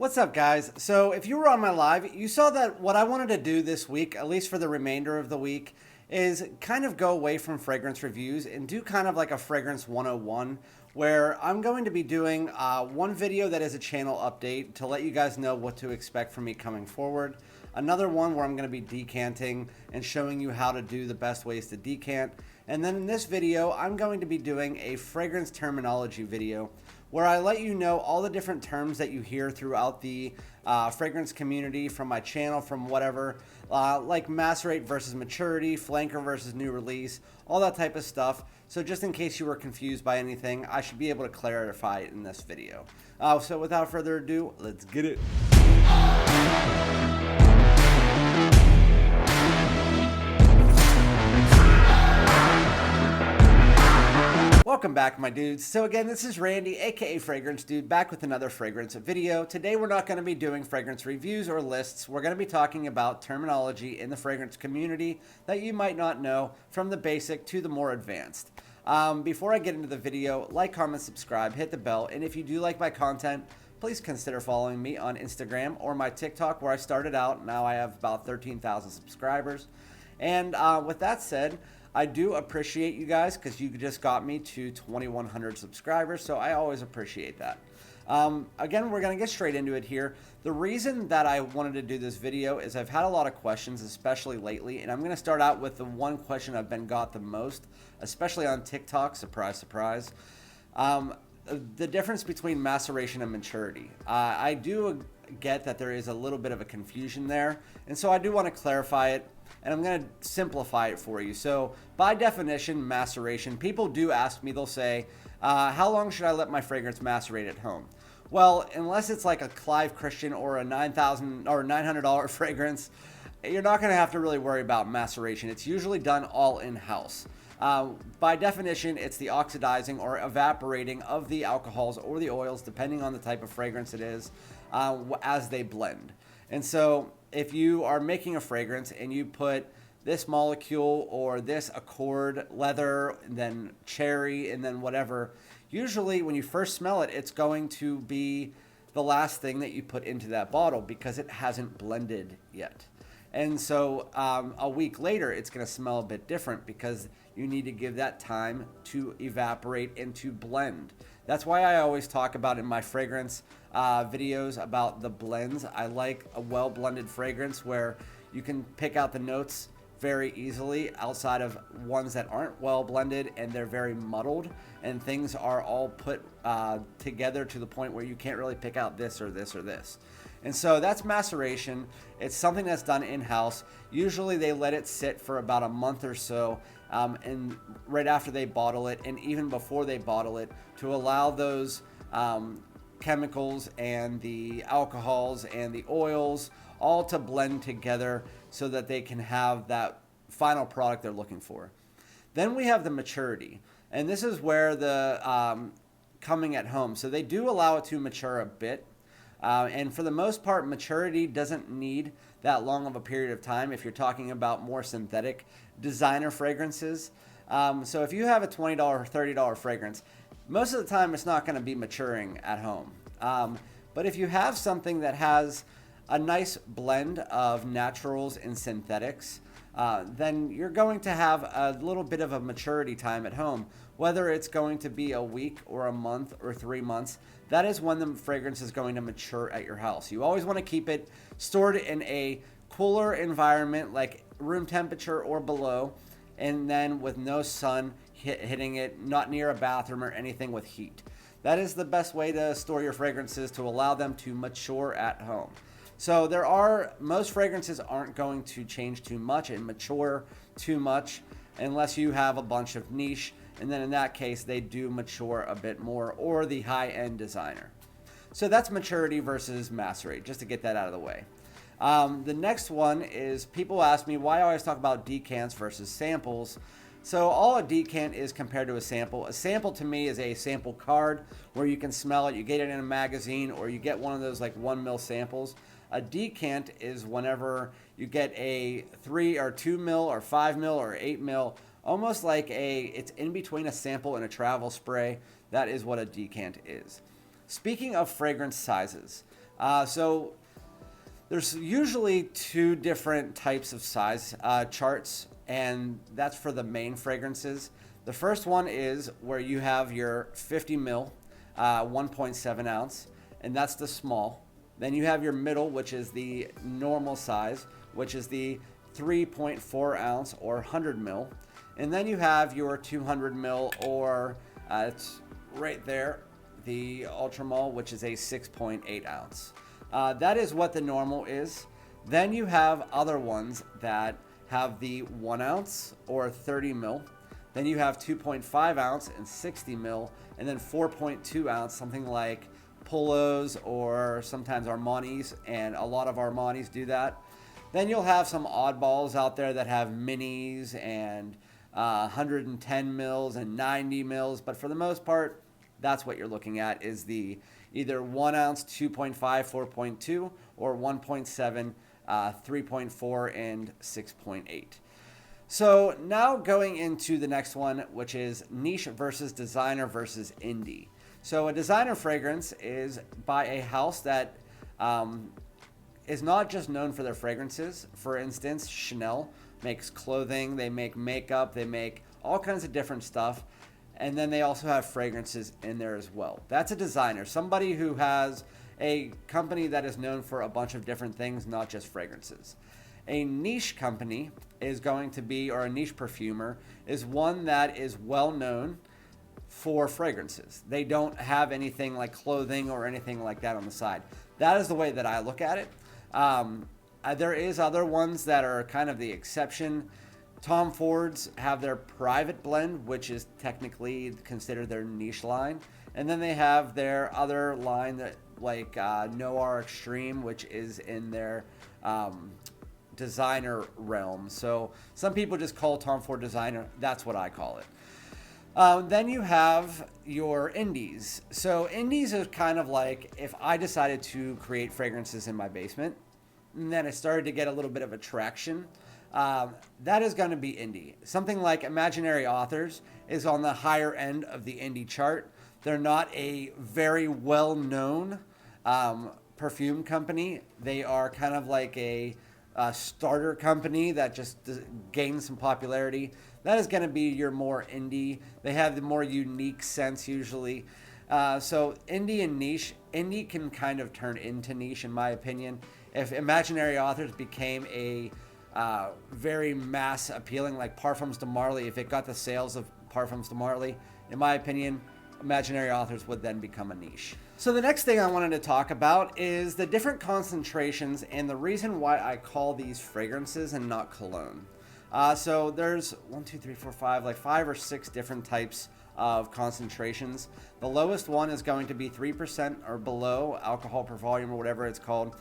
What's up, guys? So if you were on my live, you saw that what I wanted to do this week, at least for the remainder of the week, is kind of go away from fragrance reviews and do kind of like a fragrance 101, where I'm going to be doing one video that is a channel update to let you guys know what to expect from me coming forward. Another one where I'm going to be decanting and showing you how to do the best ways to decant. And then in this video, I'm going to be doing a fragrance terminology video where I let you know all the different terms that you hear throughout the fragrance community from my channel, from whatever, like macerate versus maturity, flanker versus new release, all that type of stuff. So just in case you were confused by anything, I should be able to clarify it in this video. So without further ado, let's get it. Welcome back, my dudes. So again, this is Randy, aka FragranceDoud, back with another fragrance video. Today we're not going to be doing fragrance reviews or lists. We're going to be talking about terminology in the fragrance community that you might not know, from the basic to the more advanced. Before I get into the video, like, comment, subscribe, hit the bell, and if you do like my content, please consider following me on Instagram or my TikTok, where I started out. Now I have about 13,000 subscribers. And with that said, I do appreciate you guys, because you just got me to 2,100 subscribers, so I always appreciate that. Again, we're going to get straight into it here. The reason that I wanted to do this video is I've had a lot of questions, especially lately, and I'm going to start out with the one question I've been got the most, especially on TikTok, surprise, surprise. The difference between maceration and maturity. I do get that there is a little bit of a confusion there, and so I do want to clarify it, and I'm going to simplify it for you. So by definition, maceration, people do ask me, they'll say, how long should I let my fragrance macerate at home? Well, unless it's like a Clive Christian or a $9,000 or $900 fragrance, you're not going to have to really worry about maceration. It's usually done all in-house. By definition, it's the oxidizing or evaporating of the alcohols or the oils, depending on the type of fragrance it is, as they blend. And so if you are making a fragrance and you put this molecule or this accord, leather, and then cherry, and then whatever, usually when you first smell it, it's going to be the last thing that you put into that bottle because it hasn't blended yet. And so a week later, it's going to smell a bit different because you need to give that time to evaporate and to blend. That's why I always talk about in my fragrance videos about the blends. I like a well-blended fragrance where you can pick out the notes very easily outside of ones that aren't well blended and they're very muddled and things are all put together to the point where you can't really pick out this or this or this. And so that's maceration. It's something that's done in-house. Usually they let it sit for about a month or so, and right after they bottle it, and even before they bottle it, to allow those chemicals and the alcohols and the oils all to blend together so that they can have that final product they're looking for. Then we have the maturity, and this is where the coming at home. So they do allow it to mature a bit. And for the most part, maturity doesn't need that long of a period of time if you're talking about more synthetic designer fragrances. So if you have a $20 or $30 fragrance, most of the time it's not going to be maturing at home. But if you have something that has a nice blend of naturals and synthetics, then you're going to have a little bit of a maturity time at home. Whether it's going to be a week or a month or 3 months, that is when the fragrance is going to mature at your house. You always want to keep it stored in a cooler environment, like room temperature or below, and then with no sun hitting it, not near a bathroom or anything with heat. That is the best way to store your fragrances to allow them to mature at home. So most fragrances aren't going to change too much and mature too much unless you have a bunch of niche, and then in that case they do mature a bit more, or the high-end designer. So that's maturity versus macerate, just to get that out of the way. The next one is, people ask me why I always talk about decants versus samples. So all a decant is compared to a sample. A sample to me is a sample card where you can smell it, you get it in a magazine, or you get one of those like 1 ml samples. A decant is whenever you get a 3 or 2 ml or 5 ml or 8 ml, almost like it's in between a sample and a travel spray. That is what a decant is. Speaking of fragrance sizes, So there's usually two different types of size charts, and that's for the main fragrances. The first one is where you have your 50 ml, 1.7 ounce, and that's the small. Then you have your middle, which is the normal size, which is the 3.4 ounce or 100 ml. And then you have your 200 ml, or it's right there, the Ultra Mall, which is a 6.8 ounce. That is what the normal is. Then you have other ones that have the 1 ounce or 30 ml. Then you have 2.5 ounce and 60 ml, and then 4.2 ounce, something like Polos or sometimes Armanis, and a lot of Armanis do that. Then you'll have some oddballs out there that have minis and 110 mils and 90 mils, but for the most part, that's what you're looking at, is the either 1 ounce, 2.5, 4.2, or 1.7, 3.4, and 6.8. So now going into the next one, which is niche versus designer versus indie. So a designer fragrance is by a house that is not just known for their fragrances. For instance, Chanel makes clothing, they make makeup, they make all kinds of different stuff. And then they also have fragrances in there as well. That's a designer, somebody who has a company that is known for a bunch of different things, not just fragrances. A niche company is going to be, or a niche perfumer, is one that is well known for fragrances. They don't have anything like clothing or anything like that on the side. That is the way that I look at it. There is other ones that are kind of the exception. Tom Ford's have their private blend, which is technically considered their niche line. And then they have their other line that like Noir Extreme, which is in their designer realm. So some people just call Tom Ford designer. That's what I call it. Then you have your indies. So indies is kind of like if I decided to create fragrances in my basement, and then it started to get a little bit of attraction. That is going to be indie. Something like Imaginary Authors is on the higher end of the indie chart. They're not a very well-known perfume company. They are kind of like a starter company that just gains some popularity. That is going to be your more indie. They have the more unique scents usually. So indie and niche. Indie can kind of turn into niche in my opinion. If Imaginary Authors became a very mass appealing like Parfums de Marly, if it got the sales of Parfums de Marly, in my opinion, Imaginary Authors would then become a niche. So the next thing I wanted to talk about is the different concentrations and the reason why I call these fragrances and not cologne. So there's 5 or 6 different types of concentrations. The lowest one is going to be 3% or below alcohol per volume, or whatever it's called,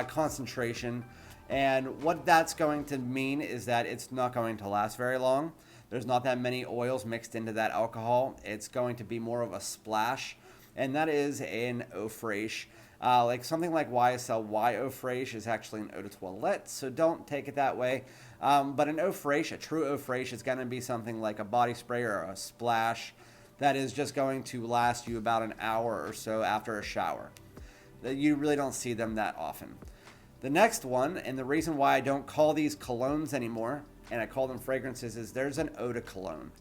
concentration. And what that's going to mean is that it's not going to last very long. There's not that many oils mixed into that alcohol. It's going to be more of a splash, and that is an eau fraiche. Like something like YSL eau fraiche is actually an eau de toilette, so don't take it that way. But an eau fraiche, a true eau fraiche, is going to be something like a body spray or a splash that is just going to last you about an hour or so after a shower. You really don't see them that often. The next one, and the reason why I don't call these colognes anymore, and I call them fragrances, is there's an eau de cologne.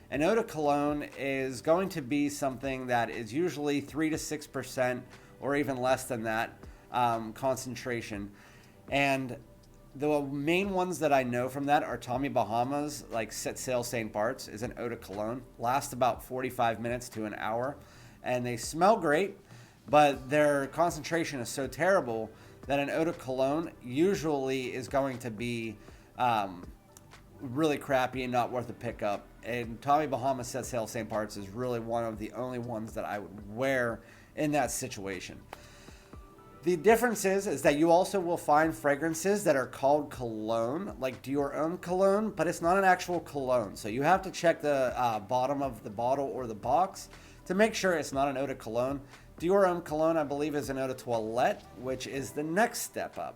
An eau de cologne is going to be something that is usually 3 to 6% or even less than that concentration. And the main ones that I know from that are Tommy Bahama's, like Set Sail St. Bart's is an eau de cologne. Lasts about 45 minutes to an hour. And they smell great, but their concentration is so terrible that an eau de cologne usually is going to be really crappy and not worth a pickup. And Tommy Bahama's Set Sail St. Bart's is really one of the only ones that I would wear in that situation. The difference is that you also will find fragrances that are called cologne, like Dior Homme cologne, but it's not an actual cologne. So you have to check the bottom of the bottle or the box to make sure it's not an eau de cologne. Dior Homme cologne, I believe, is an eau de toilette, which is the next step up.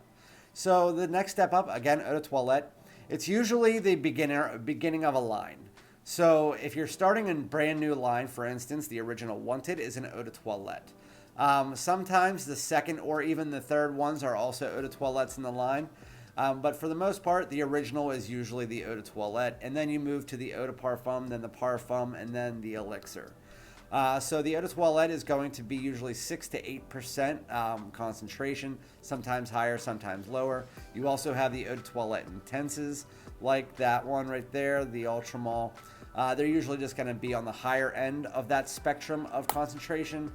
So the next step up, again, eau de toilette, it's usually the beginning of a line. So if you're starting a brand new line, for instance, the original Wanted is an eau de toilette. Sometimes the second or even the third ones are also eau de toilettes in the line. But for the most part, the original is usually the eau de toilette. And then you move to the eau de parfum, then the parfum, and then the elixir. So the eau de toilette is going to be usually 6 to 8% concentration, sometimes higher, sometimes lower. You also have the eau de toilette intenses, like that one right there, the Ultramol. They're usually just going to be on the higher end of that spectrum of concentration.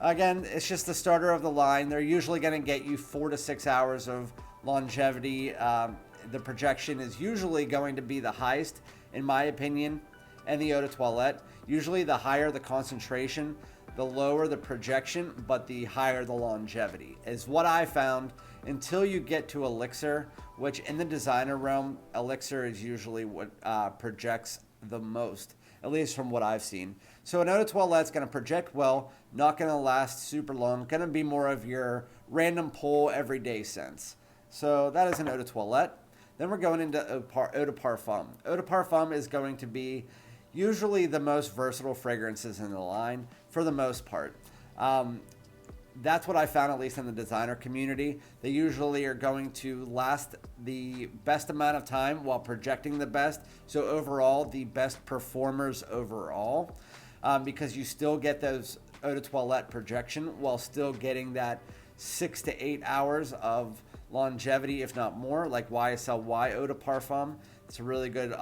Again, it's just the starter of the line. They're usually going to get you 4 to 6 hours of longevity. The projection is usually going to be the highest, in my opinion, and the eau de toilette. Usually the higher the concentration, the lower the projection, but the higher the longevity is what I found until you get to elixir, which in the designer realm, elixir is usually what projects the most, at least from what I've seen. So an eau de toilette is going to project well, not going to last super long, going to be more of your random pull everyday scents. So that is an eau de toilette. Then we're going into eau de parfum. Eau de parfum is going to be usually the most versatile fragrances in the line for the most part. That's what I found, at least in the designer community. They usually are going to last the best amount of time while projecting the best. So overall, the best performers overall, because you still get those eau de toilette projection while still getting that 6 to 8 hours of longevity, if not more, like YSL Eau de Parfum. It's a really good,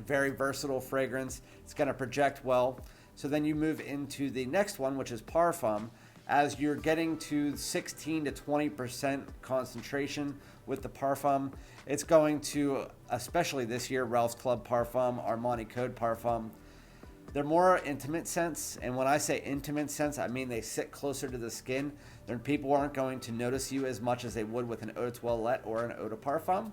very versatile fragrance. It's going to project well. So then you move into the next one, which is Parfum. As you're getting to 16 to 20% concentration with the Parfum, it's going to, especially this year, Ralph's Club Parfum, Armani Code Parfum, they're more intimate scents. And when I say intimate scents, I mean they sit closer to the skin. Then people aren't going to notice you as much as they would with an eau de toilette or an eau de parfum.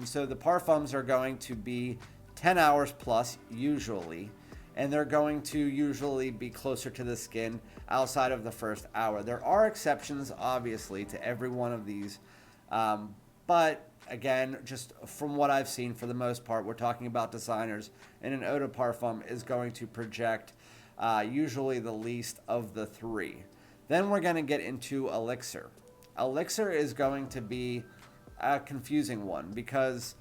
So the parfums are going to be 10 hours plus usually, and they're going to usually be closer to the skin outside of the first hour. There are exceptions, obviously, to every one of these, but again, just from what I've seen, for the most part, we're talking about designers, and an eau de parfum is going to project usually the least of the three. Then we're going to get into elixir. Elixir is going to be a confusing one because,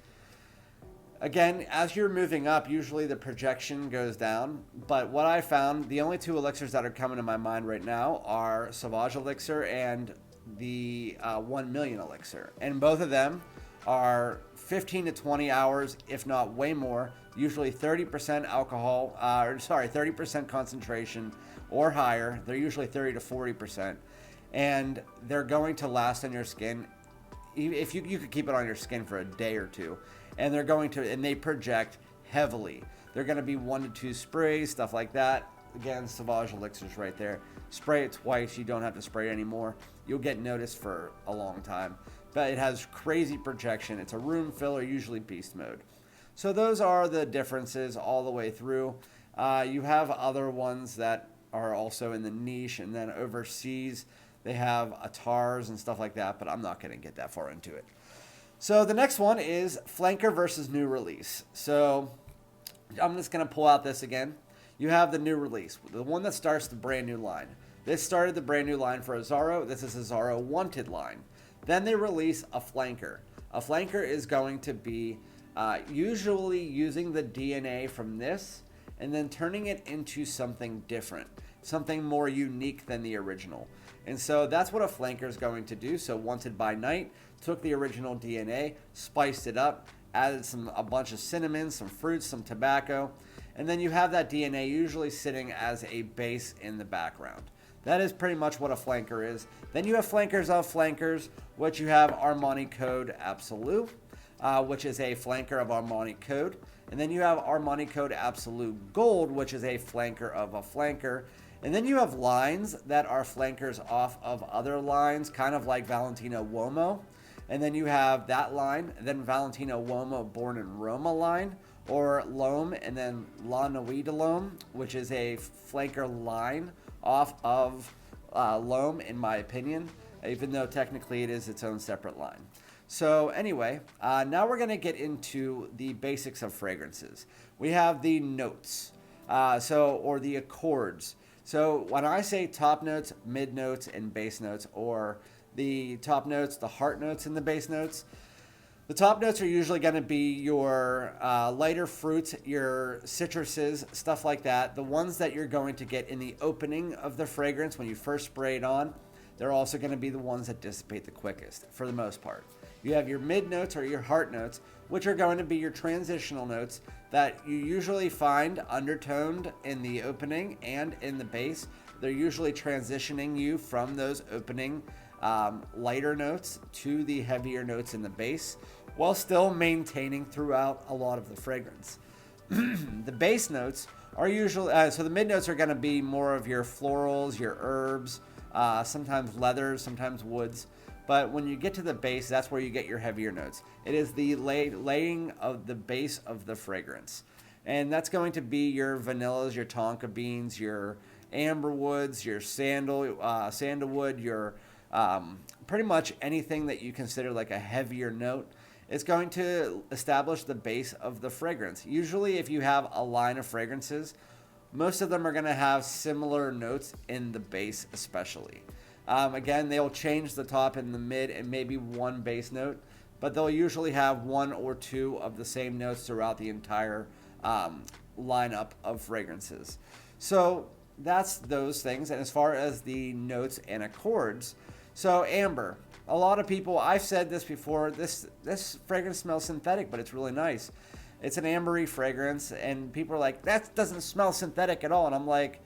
again, as you're moving up, usually the projection goes down. But what I found, the only two elixirs that are coming to my mind right now are SAUVAGE elixir and the 1 million elixir. And both of them are 15 to 20 hours, if not way more, usually 30% alcohol, 30% concentration or higher. They're usually 30 to 40%. And they're going to last on your skin. If you could keep it on your skin for a day or two. And they're going to, and they project heavily. They're going to be 1 to 2 sprays, stuff like that. Again, SAUVAGE elixirs right there. Spray it twice. You don't have to spray it anymore. You'll get noticed for a long time. But it has crazy projection. It's a room filler, usually beast mode. So those are the differences all the way through. You have other ones that are also in the niche, and then overseas they have ATTARs and stuff like that, but I'm not going to get that far into it. So the next one is flanker versus new release. So I'm just going to pull out this again. You have the new release, the one that starts the brand new line. This started the brand new line for Azzaro. This is Azzaro Wanted line. Then they release a flanker. A flanker is going to be usually using the DNA from this and then turning it into something different, something more unique than the original. And so that's what a flanker is going to do. So Wanted by Night took the original DNA, spiced it up, added a bunch of cinnamon, some fruits, some tobacco, and then you have that DNA usually sitting as a base in the background. That is pretty much what a flanker is. Then you have flankers of flankers, which you have Armani Code ABSOLU, which is a flanker of Armani Code. And then you have Armani Code ABSOLU Gold, which is a flanker of a flanker. And then you have lines that are flankers off of other lines, kind of like Valentino UOMO. And then you have that line, and then Valentino UOMO Born in Roma line, or L'Homme, and then La Nuit de L'Homme, which is a flanker line off of L'Homme, in my opinion, even though technically it is its own separate line. So anyway, now we're going to get into the basics of fragrances. We have the notes, or the accords. So when I say top notes, mid notes, and base notes, or the top notes, the heart notes, and the base notes, the top notes are usually going to be your lighter fruits, your citruses, stuff like that. The ones that you're going to get in the opening of the fragrance when you first spray it on, they're also going to be the ones that dissipate the quickest for the most part. You have your mid notes or your heart notes, which are going to be your transitional notes that you usually find undertoned in the opening and in the base. They're usually transitioning you from those opening lighter notes to the heavier notes in the base, while still maintaining throughout a lot of the fragrance. The base notes are usually, so the mid notes are going to be more of your florals, your herbs, sometimes leathers, sometimes woods. But when you get to the base, that's where you get your heavier notes. It is the laying of the base of the fragrance. And that's going to be your vanillas, your tonka beans, your amber woods, your sandalwood, your pretty much anything that you consider like a heavier note. It's going to establish the base of the fragrance. Usually if you have a line of fragrances, most of them are going to have similar notes in the base especially. Again, they'll change the top and the mid and maybe one base note, but they'll usually have one or two of the same notes throughout the entire lineup of fragrances. So that's those things. And as far as the notes and accords, so amber. A lot of people, I've said this before, this fragrance smells synthetic, but it's really nice. It's an ambery fragrance, and people are like, that doesn't smell synthetic at all. And I'm like,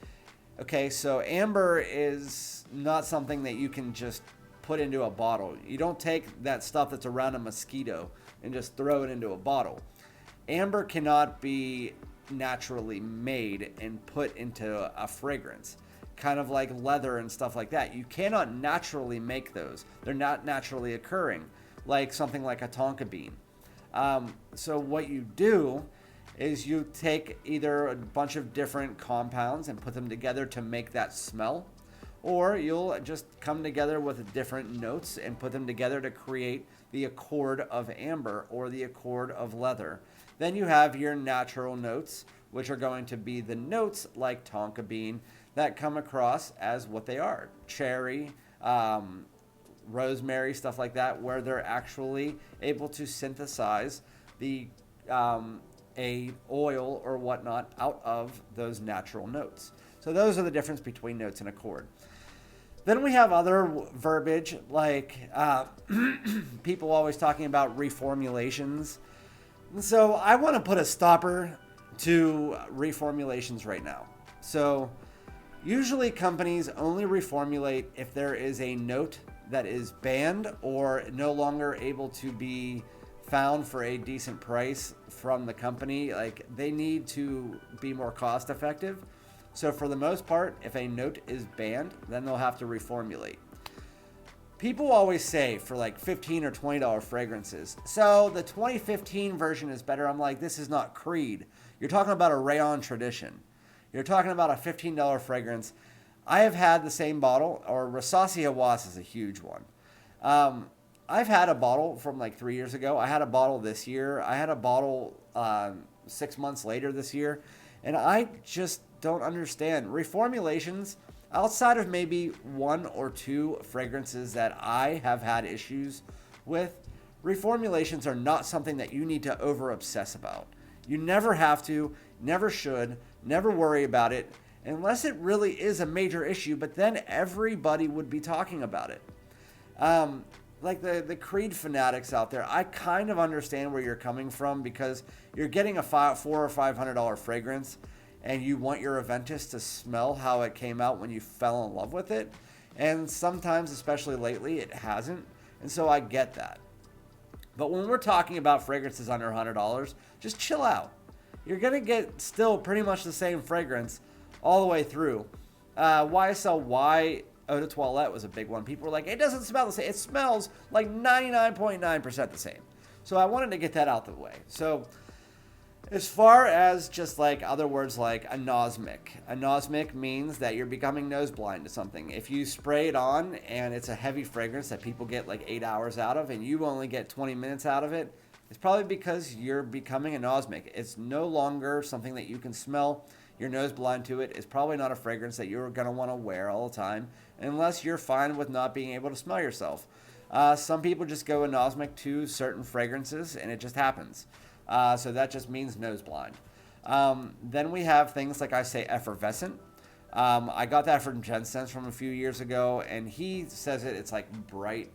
okay, so amber is not something that you can just put into a bottle. You don't take that stuff that's around a mosquito and just throw it into a bottle. Amber cannot be naturally made and put into a fragrance. Kind of like leather and stuff like that. You cannot naturally make those. They're not naturally occurring, like something like a tonka bean. So what you do is you take either a bunch of different compounds and put them together to make that smell, or you'll just come together with different notes and put them together to create the accord of amber or the accord of leather. Then you have your natural notes, which are going to be the notes like tonka bean that come across as what they are. Cherry, rosemary, stuff like that, where they're actually able to synthesize the a oil or whatnot out of those natural notes. So those are the difference between notes and accord. Then we have other verbiage like people always talking about reformulations. So I want to put a stopper to reformulations right now. So usually companies only reformulate if there is a note that is banned or no longer able to be found for a decent price from the company. Like, they need to be more cost effective. So for the most part, if a note is banned, then they'll have to reformulate. People always say for like $15 or $20 fragrances, so the 2015 version is better. I'm like, this is not Creed. You're talking about a Rayon Tradition. You're talking about a $15 fragrance. I have had the same bottle, or Rasasi Hawass is a huge one. I've had a bottle from like 3 years ago. I had a bottle this year. I had a bottle 6 months later this year. And I just don't understand. Reformulations, outside of maybe one or two fragrances that I have had issues with, reformulations are not something that you need to over-obsess about. You never have to, never should, never worry about it, unless it really is a major issue, but then everybody would be talking about it. Like the Creed fanatics out there, I kind of understand where you're coming from, because you're getting a $400 or $500 fragrance and you want your AVENTUS to smell how it came out when you fell in love with it. And sometimes, especially lately, it hasn't. And so I get that. But when we're talking about fragrances under $100, just chill out. You're going to get still pretty much the same fragrance all the way through. YSL Y Eau de Toilette was a big one. People were like, it doesn't smell the same. It smells like 99.9% the same. So I wanted to get that out the way. So as far as just like other words like anosmic means that you're becoming nose blind to something. If you spray it on and it's a heavy fragrance that people get like 8 hours out of and you only get 20 minutes out of it, it's probably because you're becoming anosmic. It's no longer something that you can smell. you're nose blind to it, it's probably not a fragrance that you're going to want to wear all the time unless you're fine with not being able to smell yourself. Some people just go anosmic to certain fragrances, and it just happens. So that just means nose blind. Then we have things like I say effervescent. I got that from Jensen's from a few years ago, and he says it's like bright.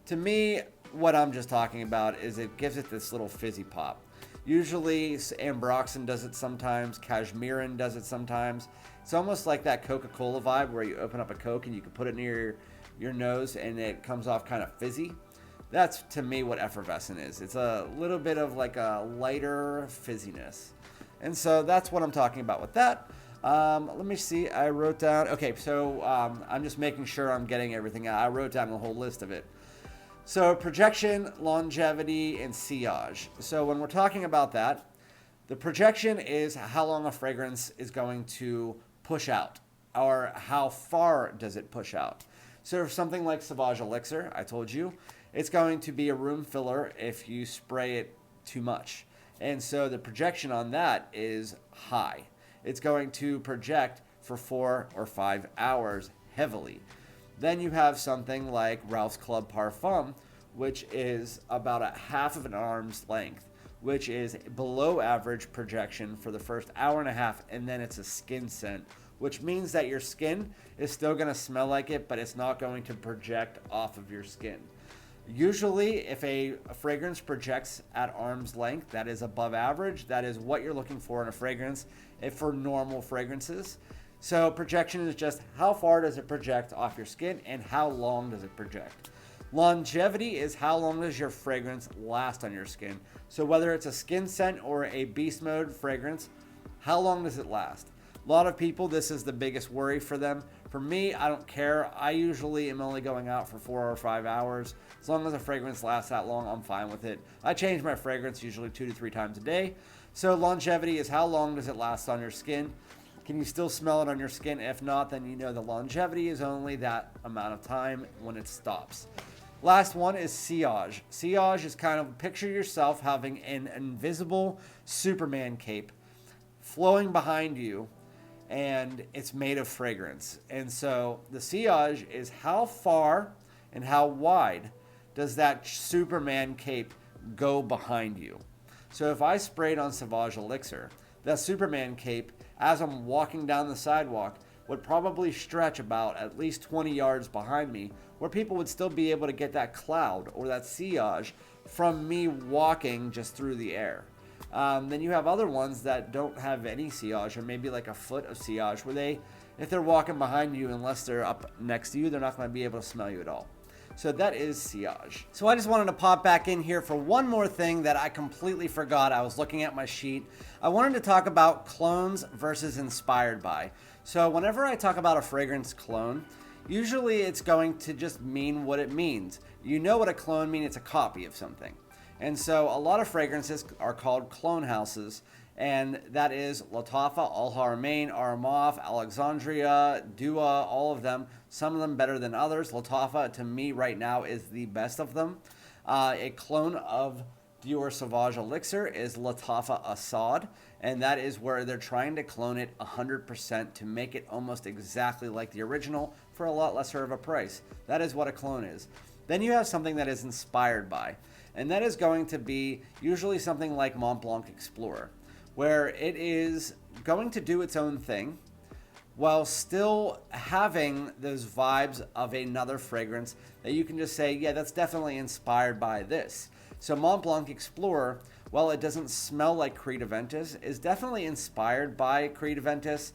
To me, what I'm just talking about is it gives it this little fizzy pop. Usually Ambroxan does it sometimes, Cashmeran does it sometimes. It's almost like that Coca-Cola vibe where you open up a Coke and you can put it near your nose and it comes off kind of fizzy. That's to me what effervescent is. It's a little bit of like a lighter fizziness. And so that's what I'm talking about with that. Let me see. I wrote down. Okay, so I'm just making sure I'm getting everything out. I wrote down a whole list of it. So projection, longevity, and sillage. So when we're talking about that, the projection is how long a fragrance is going to push out, or how far does it push out. So for something like Sauvage ELIXIR, I told you, it's going to be a room filler if you spray it too much. And so the projection on that is high. It's going to project for 4 or 5 hours heavily. Then you have something like Ralph's Club Parfum, which is about a half of an arm's length, which is below average projection for the first hour and a half, and then it's a skin scent, which means that your skin is still going to smell like it, but it's not going to project off of your skin. Usually, if a fragrance projects at arm's length, that is above average. That is what you're looking for in a fragrance for normal fragrances. So projection is just how far does it project off your skin and how long does it project. Longevity is how long does your fragrance last on your skin. So whether it's a skin scent or a beast mode fragrance, how long does it last? A lot of people, this is the biggest worry for them. For me, I don't care. I usually am only going out for 4 or 5 hours. As long as a fragrance lasts that long, I'm fine with it. I change my fragrance usually 2 to 3 times a day. So longevity is how long does it last on your skin. Can you still smell it on your skin? If not, then you know the longevity is only that amount of time when it stops. Last one is sillage. Sillage is kind of, picture yourself having an invisible Superman cape flowing behind you, and it's made of fragrance. And so the sillage is how far and how wide does that Superman cape go behind you. So if I sprayed on Sauvage ELIXIR, that Superman cape, as I'm walking down the sidewalk, would probably stretch about at least 20 yards behind me, where people would still be able to get that cloud or that sillage from me walking just through the air. Then you have other ones that don't have any sillage, or maybe like a foot of sillage, where if they're walking behind you, unless they're up next to you, they're not going to be able to smell you at all. So that is sillage. So I just wanted to pop back in here for one more thing that I completely forgot. I was looking at my sheet. I wanted to talk about clones versus inspired by. So whenever I talk about a fragrance clone, usually it's going to just mean what it means. You know what a clone means, it's a copy of something. And so a lot of fragrances are called clone houses, and that is Lattafa, Al Haramain, Armaf, Alexandria, Dua, all of them. Some of them better than others. Lattafa, to me right now, is the best of them. A clone of Dior Sauvage ELIXIR is Lattafa Assad, and that is where they're trying to clone it 100% to make it almost exactly like the original for a lot lesser of a price. That is what a clone is. Then you have something that is inspired by, and that is going to be usually something like Mont Blanc Explorer, where it is going to do its own thing while still having those vibes of another fragrance that you can just say, yeah, that's definitely inspired by this. So Mont Blanc Explorer, while it doesn't smell like Creed Aventus, is definitely inspired by Creed Aventus.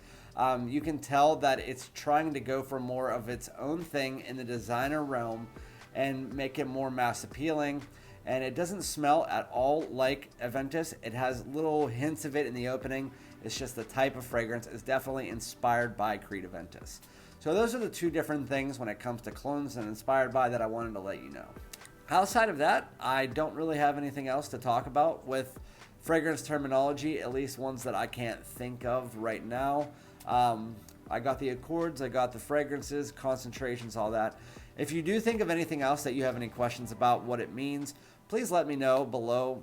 You can tell that it's trying to go for more of its own thing in the designer realm and make it more mass appealing. And it doesn't smell at all like Aventus. It has little hints of it in the opening. It's just the type of fragrance is definitely inspired by Creed Aventus. So those are the two different things when it comes to clones and inspired by that I wanted to let you know. Outside of that, I don't really have anything else to talk about with fragrance terminology, at least ones that I can't think of right now. I got the accords, I got the fragrances, concentrations, all that. If you do think of anything else that you have any questions about what it means, please let me know below.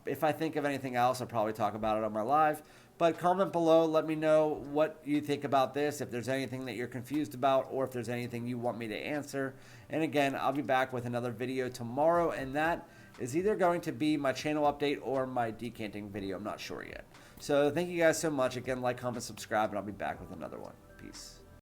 If I think of anything else, I'll probably talk about it on my live. But comment below, let me know what you think about this, if there's anything that you're confused about, or if there's anything you want me to answer. And again, I'll be back with another video tomorrow, and that is either going to be my channel update or my decanting video. I'm not sure yet. So thank you guys so much. Again, like, comment, subscribe, and I'll be back with another one. Peace.